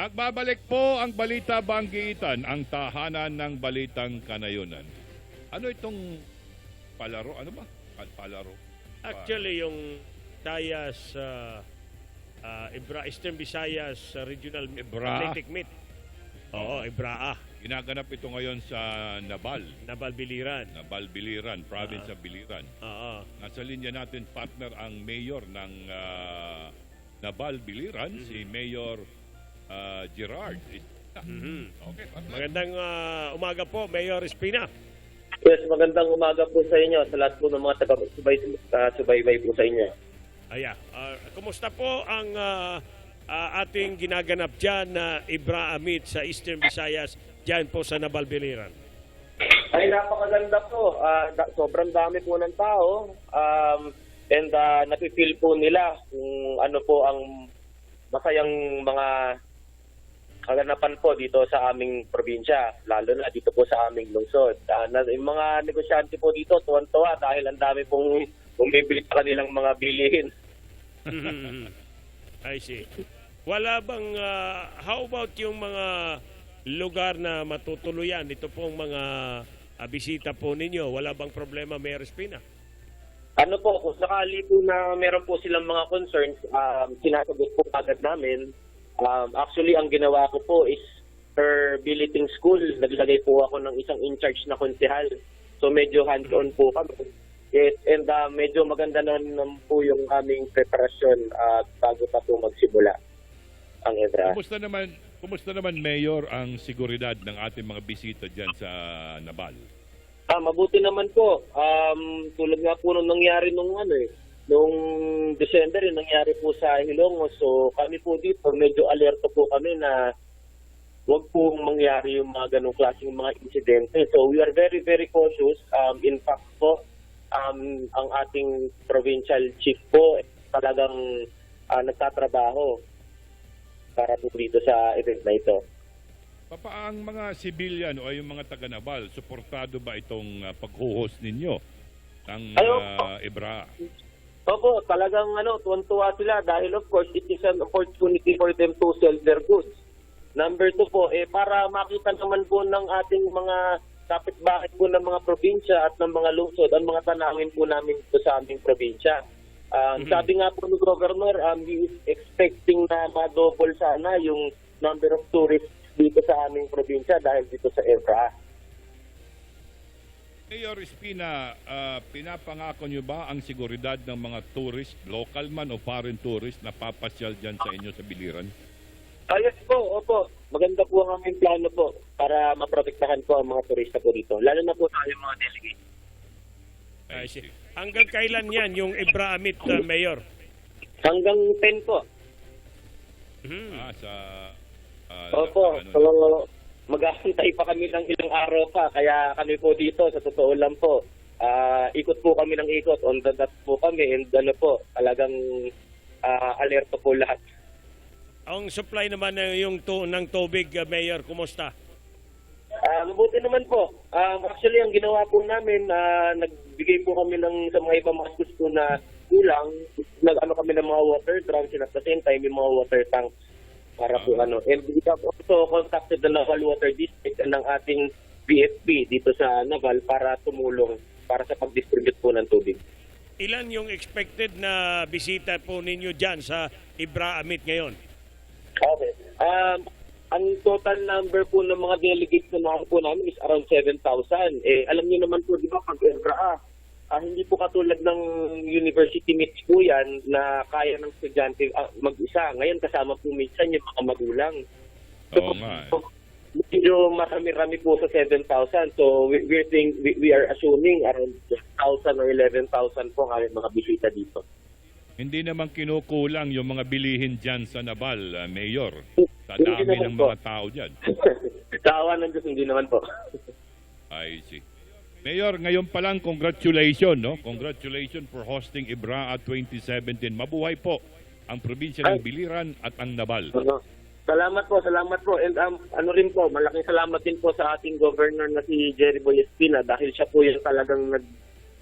Nagbabalik po ang Balita Banggitan, ang tahanan ng Balitang Kanayunan. Ano itong palaro? Ano ba? Palaro? Actually, yung Visayas, Eastern Visayas Regional Ibra. Athletic Meet. Oo, Ibraa. Ginaganap ito ngayon sa Nabal. Nabal Biliran. Nabal Biliran, province of Biliran. Oo. Nasa linya natin, partner, ang mayor ng Nabal Biliran, si Mayor Gerard. Okay, partner. Magandang umaga po, Mayor Espina. Yes, magandang umaga po sa inyo, sa lahat po ng mga taga-subaybay po sa inyo. Kumusta po ang ating ginaganap dyan na Ibraa Meet sa Eastern Visayas, dyan po sa Nabal Biliran? Ay, napakaganda po. Sobrang dami po ng tao. And napipil po nila kung ano po ang masayang mga kaganapan po dito sa aming probinsya, lalo na dito po sa aming lungsod. Yung mga negosyante po dito, tuwan-tuwa dahil ang dami pong bumibili sa kanilang mga bilihin. I see. Wala bang, how about yung mga lugar na matutuluyan? Ito pong mga bisita po ninyo. Wala bang problema, Mayor Espina? Ano po, kung sakali po na meron po silang mga concerns, sinasagot po agad namin. Actually, ang ginawa ko po is per billeting school, naglagay po ako ng isang in-charge na konsehal. So medyo hands-on po kami. Yes, and medyo maganda naman po yung aming preparasyon bago pa po magsimula ang EDRA. Kumusta naman, Mayor, ang seguridad ng ating mga bisita dyan sa Nabal? Mabuti naman po. Tulad nga po nung nangyari nung December, yung nangyari po sa Hilongos. So kami po dito, medyo alerto po kami na huwag po mangyari yung mga ganong klaseng mga insidente. So we are very, very cautious. In fact po, ang ating provincial chief po talagang nagtatrabaho para po dito sa event na ito. Ang mga civilian o yung mga taga-Nabal, suportado ba itong pag-host ninyo ng Ibraa? Opo, talagang tuwan-tuwa sila dahil of course it is an opportunity for them to sell their goods. Number 2 po, para makita naman po ng ating mga kapitbahay po ng mga probinsya at ng mga lungsod, ang mga tanawin po namin dito sa aming probinsya. Sabi nga po ni Governor, he is expecting na ma-double sana yung number of tourists dito sa aming probinsya dahil dito sa EDRA. Mayor Espina, pinapangako nyo ba ang seguridad ng mga tourist, local man o foreign tourist na papasyal dyan sa inyo sa Biliran? Yes po, opo. Maganda po ang aming plano po para maprotektahan po ang mga turista po dito. Lalo na po tayo mga delegate. I see. Hanggang kailan yan yung Ibraa Meet, Mayor? Hanggang 10 po. Opo. So, mag-aantay pa kami ng ilang araw pa. Kaya kami po dito, sa totoo lang po, ikot po kami ng ikot. On the dot po kami. And talagang alerto po lahat. Ang supply naman ng tubig, Mayor, kumusta? Mabuti naman po. Actually, ang ginawa po namin, nagbigay po kami sa mga ibang mga gusto na kulang. Nag-ano kami ng mga water drums and at the same time, yung mga water tanks para po And we have also contacted the Naval Water District ng ating BFP dito sa Naval para tumulong para sa pag-distribute po ng tubig. Ilan yung expected na bisita po ninyo dyan sa Ibraa Meet ngayon? Okay. Ang total number po ng mga delegates na po namin is around 7,000. Alam niyo naman po, di ba, pag EDRA, hindi po katulad ng university meets po yan na kaya ng estudyante mag-isa. Ngayon kasama po minsan yung mga magulang. Oo nga. Medyo marami-rami po sa 7,000. So we are assuming around 1,000 or 11,000 po ang aming mga bisita dito. Hindi naman kinukulang yung mga bilihin dyan sa Nabal, Mayor. Sa dami ng mga tao dyan. Sa awa ng Diyos, hindi naman po. I see. Mayor, ngayon pa lang, congratulations, no? Congratulations for hosting Ibraa 2017. Mabuhay po ang probinsya ng Biliran at ang Nabal. Salamat po. And rin po, malaking salamat din po sa ating governor na si Jerry Boy Espina dahil siya po yung talagang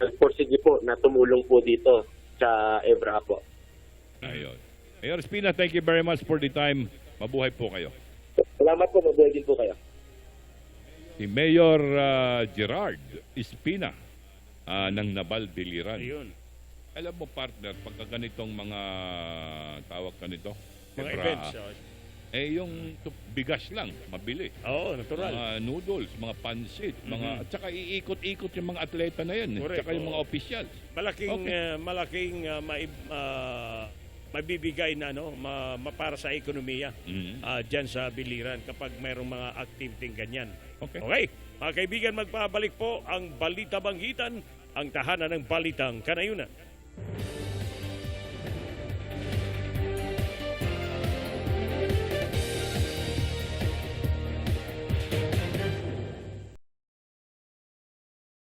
nag-porsige po na tumulong po dito sa EDRA po. Ayun. Mayor Espina, thank you very much for the time. Mabuhay po kayo. Salamat po, mabuhay din po kayo. Si Mayor Gerard Espina ng Nabal Biliran. Ayun. Alam mo partner, pagka ganitong mga tawag ka nito, Mga Ebra, events. yung bigas lang, mabili. Oo, natural. Mga noodles, mga pansit, Mhm. at saka iikot-ikot yung mga atleta na yan, Correct, tsaka yung oo. mga officials. Malaking mabibigay na para sa ekonomiya Mhm. diyan sa Biliran kapag mayroong mga activity ganyan. Okay. Okay, mga kaibigan, magpabalik po ang Balita Banggitan, ang tahanan ng Balitang Kanayunan.